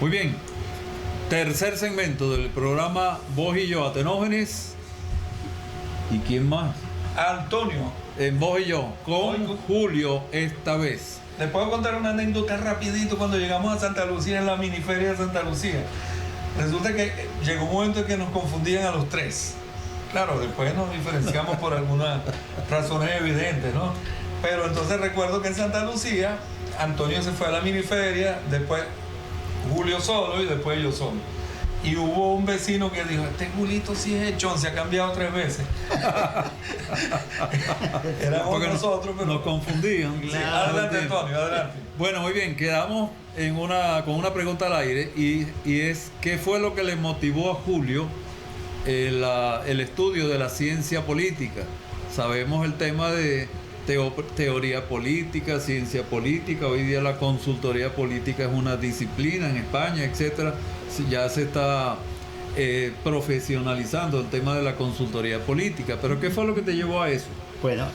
Muy bien. Tercer segmento del programa Vos y yo, Atenógenes. ¿Y quién más? Antonio. En Vos y yo, con Julio esta vez. Les puedo contar una anécdota rapidito cuando llegamos a Santa Lucía, en la miniferia de Santa Lucía. Resulta que llegó un momento en que nos confundían a los tres. Claro, después nos diferenciamos por algunas razones evidentes, ¿no? Pero entonces recuerdo que en Santa Lucía, Antonio se fue a la miniferia, después Julio solo y después yo solo. Y hubo un vecino que dijo, este Julito sí es echón, se ha cambiado 3 veces. Éramos nosotros, pero... Nos confundían. Sí, adelante, Antonio, adelante. Bueno, muy bien, quedamos con una pregunta al aire y es, ¿qué fue lo que le motivó a Julio el estudio de la ciencia política? Sabemos el tema de teoría política, ciencia política. Hoy día la consultoría política es una disciplina en España, etcétera. Ya se está profesionalizando el tema de la consultoría política. Pero ¿qué fue lo que te llevó a eso? Bueno,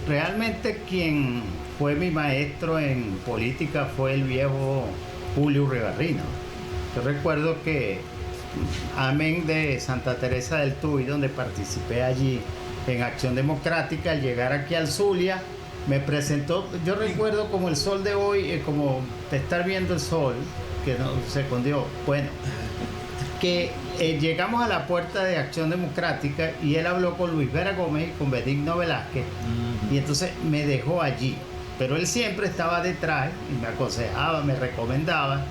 realmente quien fue mi maestro en política fue el viejo Julio Urribarrino. Yo recuerdo que amén de Santa Teresa del Tuy, donde participé allí en Acción Democrática, al llegar aquí al Zulia, me presentó, yo recuerdo como el sol de hoy, como de estar viendo el sol, que no se escondió. Bueno, que llegamos a la puerta de Acción Democrática y él habló con Luis Vera Gómez y con Benigno Velázquez, y entonces me dejó allí. Pero él siempre estaba detrás y me aconsejaba, me recomendaba,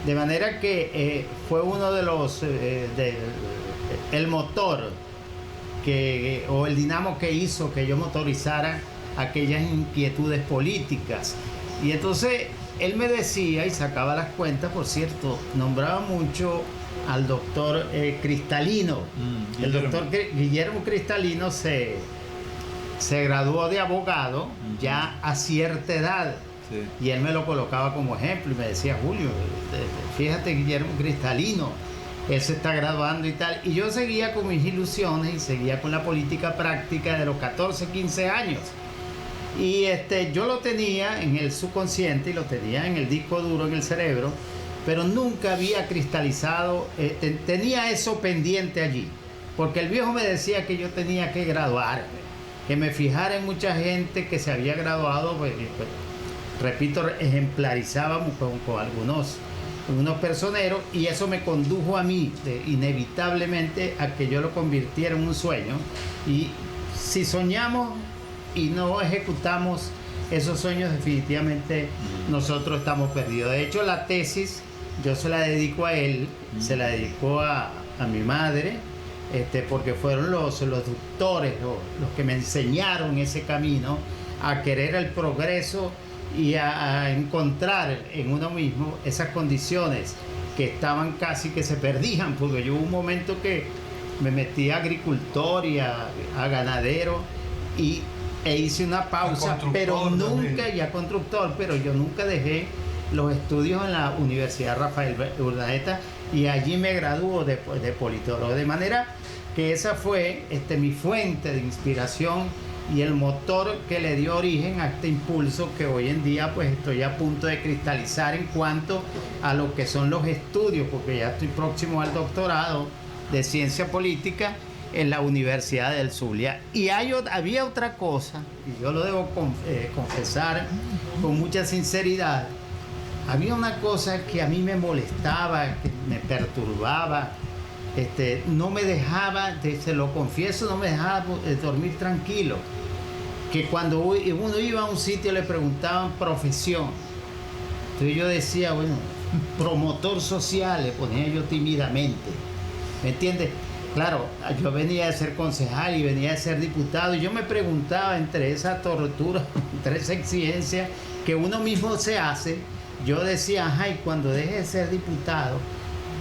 de manera que fue uno de los, el motor o el dinamo que hizo que yo motorizara aquellas inquietudes políticas. Y entonces él me decía y sacaba las cuentas, por cierto, nombraba mucho al doctor Cristalino. El doctor Guillermo Cristalino se graduó de abogado ya a cierta edad. Sí. Y él me lo colocaba como ejemplo y me decía, Julio, fíjate Guillermo Cristalino, él se está graduando y tal. Y yo seguía con mis ilusiones y seguía con la política práctica de los 14, 15 años. Y yo lo tenía en el subconsciente y lo tenía en el disco duro, en el cerebro, pero nunca había cristalizado, tenía eso pendiente allí, porque el viejo me decía que yo tenía que graduarme, que me fijara en mucha gente que se había graduado, pues, repito, ejemplarizábamos con unos personeros, y eso me condujo a mí inevitablemente a que yo lo convirtiera en un sueño. Y si soñamos y no ejecutamos esos sueños, definitivamente nosotros estamos perdidos. De hecho, la tesis yo se la dedico a él, se la dedico a mi madre, porque fueron los doctores, los que me enseñaron ese camino a querer el progreso y a encontrar en uno mismo esas condiciones que estaban casi que se perdían, porque yo hubo un momento que me metí a agricultor y a ganadero e hice una pausa, pero nunca, y a constructor, pero yo nunca dejé los estudios en la Universidad Rafael Urdaneta, y allí me graduó de politólogo, de manera que esa fue mi fuente de inspiración y el motor que le dio origen a este impulso que hoy en día pues estoy a punto de cristalizar en cuanto a lo que son los estudios, porque ya estoy próximo al doctorado de ciencia política en la Universidad del Zulia. Y había otra cosa, y yo lo debo confesar con mucha sinceridad. Había una cosa que a mí me molestaba, que me perturbaba, no me dejaba, se lo confieso, no me dejaba dormir tranquilo. Que cuando uno iba a un sitio le preguntaban profesión. Entonces yo decía, bueno, promotor social, le ponía yo tímidamente. ¿Me entiendes? Claro, yo venía de ser concejal y venía de ser diputado, y yo me preguntaba, entre esa tortura, entre esa exigencia que uno mismo se hace, yo decía, ay, cuando deje de ser diputado,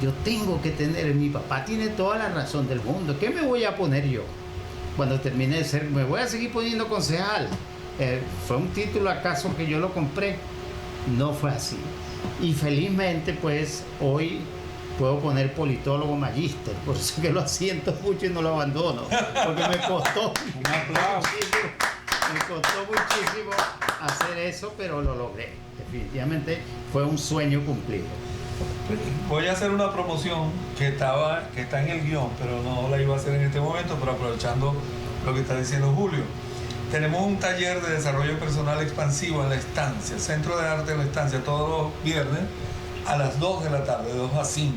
yo tengo que tener, mi papá tiene toda la razón del mundo, ¿qué me voy a poner yo? Cuando termine de ser, me voy a seguir poniendo concejal. ¿Fue un título acaso que yo lo compré? No fue así. Y felizmente, pues, hoy puedo poner politólogo magíster, por eso que lo siento mucho y no lo abandono, porque me costó un aplauso. Me costó muchísimo hacer eso, pero lo logré. Definitivamente fue un sueño cumplido. Voy a hacer una promoción que está en el guión, pero no la iba a hacer en este momento, pero aprovechando lo que está diciendo Julio. Tenemos un taller de desarrollo personal expansivo en La Estancia, Centro de Arte de La Estancia, todos los viernes a las 2 de la tarde, 2 a 5.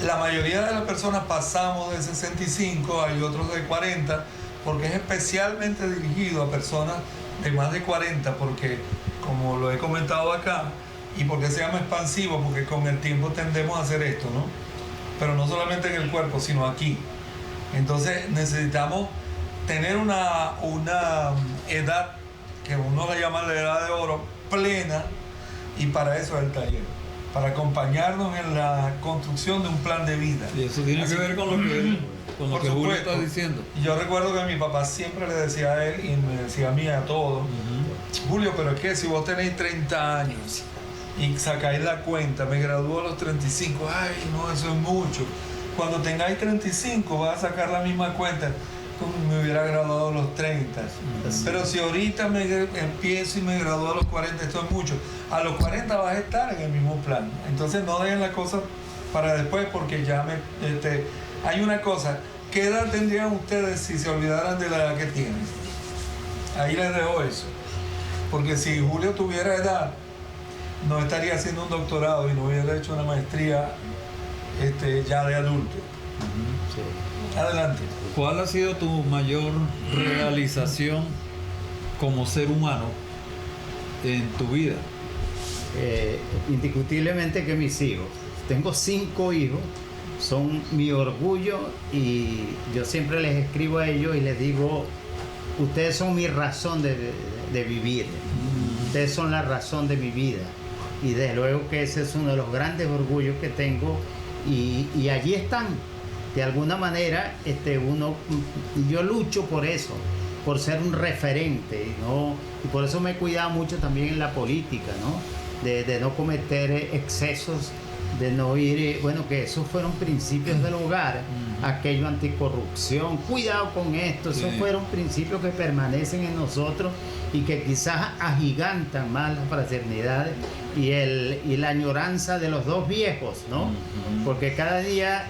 La mayoría de las personas pasamos de 65, hay otros de 40, porque es especialmente dirigido a personas de más de 40, porque como lo he comentado acá, y porque se llama expansivo, porque con el tiempo tendemos a hacer esto, ¿no? Pero no solamente en el cuerpo, sino aquí. Entonces necesitamos tener una edad, que uno la llama la edad de oro, plena, y para eso es el taller, para acompañarnos en la construcción de un plan de vida. Y eso tiene que ver con lo que Julio está diciendo. Yo recuerdo que mi papá siempre le decía a él, y me decía a mí, a todos, Julio, pero es que si vos tenéis 30 años y sacáis la cuenta, me graduó a los 35, ay, no, eso es mucho. Cuando tengáis 35 vas a sacar la misma cuenta como me hubiera graduado a los 30. Pero si ahorita me empiezo y me gradúo a los 40, esto es mucho. A los 40 vas a estar en el mismo plan. Entonces no dejen la cosa para después, porque ya hay una cosa. ¿Qué edad tendrían ustedes si se olvidaran de la edad que tienen? Ahí les dejo eso. Porque si Julio tuviera edad, no estaría haciendo un doctorado y no hubiera hecho una maestría ya de adulto. Sí. Adelante. ¿Cuál ha sido tu mayor realización como ser humano en tu vida? Indiscutiblemente que mis hijos. Tengo 5 hijos, son mi orgullo, y yo siempre les escribo a ellos y les digo, ustedes son mi razón de vivir, ustedes son la razón de mi vida, y desde luego que ese es uno de los grandes orgullos que tengo, y allí están. De alguna manera, yo lucho por eso, por ser un referente, ¿no? Y por eso me he cuidado mucho también en la política, ¿no? De no cometer excesos, de no ir, que esos fueron principios del hogar, aquello anticorrupción, cuidado con esto, esos fueron principios que permanecen en nosotros y que quizás agigantan más las fraternidades y la añoranza de los dos viejos, ¿no? Porque cada día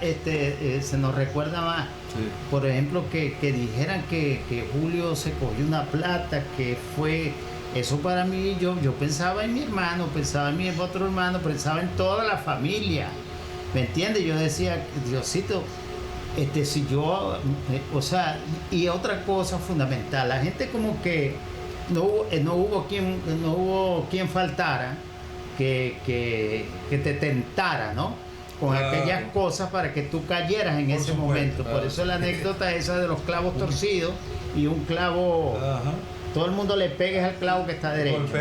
se nos recuerda más. Sí. Por ejemplo, que dijeran que Julio se cogió una plata, que fue... Eso para mí, yo pensaba en mi hermano, pensaba en mi otro hermano, pensaba en toda la familia, ¿me entiendes? Yo decía, Diosito, si yo, y otra cosa fundamental, la gente como que no hubo quien faltara, que te tentara, ¿no? Con aquellas cosas para que tú cayeras en ese momento. Por eso la anécdota esa de los clavos torcidos y un clavo... Ajá. Todo el mundo le pegues al clavo que está derecho. Que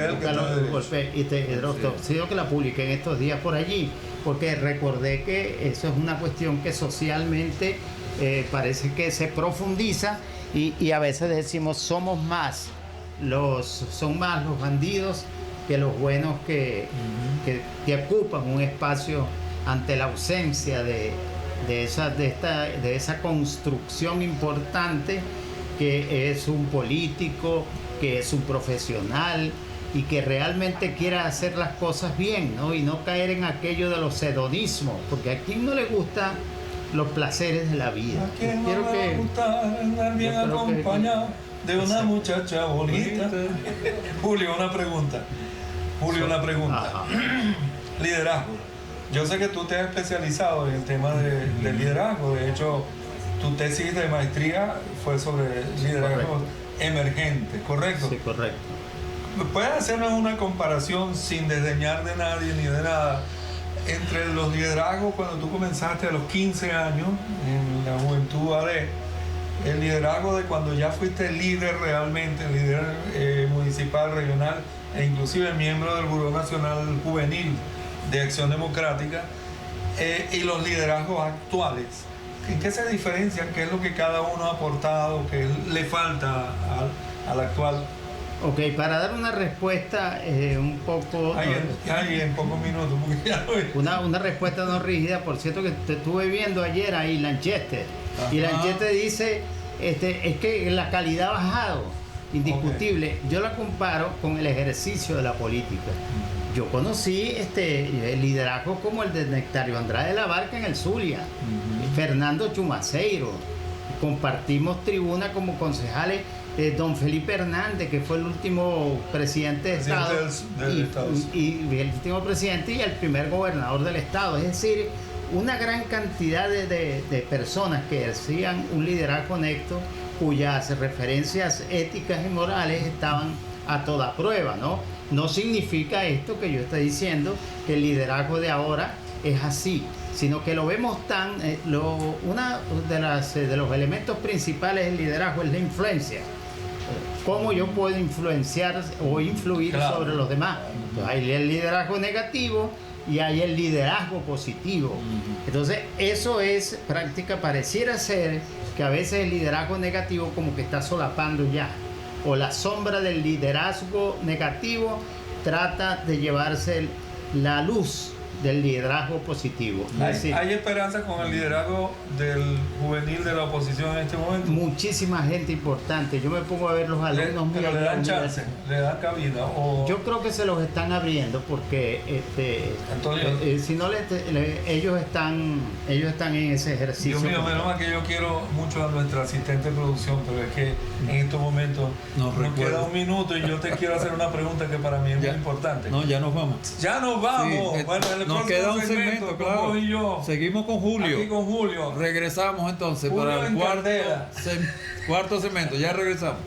la publiqué en estos días por allí, porque recordé que eso es una cuestión que socialmente parece que se profundiza y a veces decimos son más los bandidos que los buenos que ocupan un espacio ante la ausencia de esa construcción importante que es un político, que es un profesional y que realmente quiera hacer las cosas bien, ¿no? Y no caer en aquello de los hedonismos, porque a quien no le gustan los placeres de la vida. ¿A quién no le va a gustar andar bien acompañado de una muchacha bonita? Julio, una pregunta. Liderazgo. Yo sé que tú te has especializado en el tema del liderazgo. De hecho, tu tesis de maestría fue sobre liderazgo emergente, ¿correcto? Sí, correcto. ¿Puedes hacernos una comparación sin desdeñar de nadie ni de nada entre los liderazgos cuando tú comenzaste a los 15 años en la juventud AD, el liderazgo de cuando ya fuiste líder realmente, líder municipal, regional e inclusive miembro del Buró Nacional Juvenil de Acción Democrática, y los liderazgos actuales? ¿En qué se diferencian? ¿Qué es lo que cada uno ha aportado? ¿Qué le falta al actual? Ok, para dar una respuesta un poco... en pocos minutos. Una respuesta no rígida. Por cierto que te estuve viendo ayer ahí, Lanchester. Ajá. Y Lanchester dice, es que la calidad ha bajado. indiscutible. Yo la comparo con el ejercicio de la política. Yo conocí liderazgos como el de Nectario Andrade de la Barca en el Zulia, Fernando Chumaceiro. Compartimos tribuna como concejales don Felipe Hernández, que fue el último presidente de Estado, y el último presidente y el primer gobernador del Estado. Es decir, una gran cantidad de personas que ejercían un liderazgo honesto, cuyas referencias éticas y morales estaban a toda prueba, ¿no? No significa esto que yo estoy diciendo que el liderazgo de ahora es así, sino que lo vemos tan... una de los elementos principales del liderazgo es la influencia. ¿Cómo yo puedo influenciar o influir sobre los demás? Entonces, hay el liderazgo negativo y hay el liderazgo positivo. Entonces, eso es práctica, pareciera ser que a veces el liderazgo negativo como que está solapando ya, o la sombra del liderazgo negativo trata de llevarse la luz del liderazgo positivo. ¿Hay esperanza con el liderazgo del juvenil de la oposición en este momento? Muchísima gente importante. Yo me pongo a ver los alumnos míos. ¿Pero le dan chance? ¿Le dan cabida? Yo creo que se los están abriendo porque si no ellos están en ese ejercicio. Dios mío, menos mal que yo quiero mucho a nuestra asistente de producción, pero es que en estos momentos nos queda un minuto y yo te quiero hacer una pregunta que para mí es muy importante. No, ya nos vamos. Ya nos vamos. Sí, bueno, nos queda un segmento, claro. Y yo. Seguimos con Julio. Aquí con Julio. Regresamos entonces Julio para el en Candela. cuarto segmento. Ya regresamos.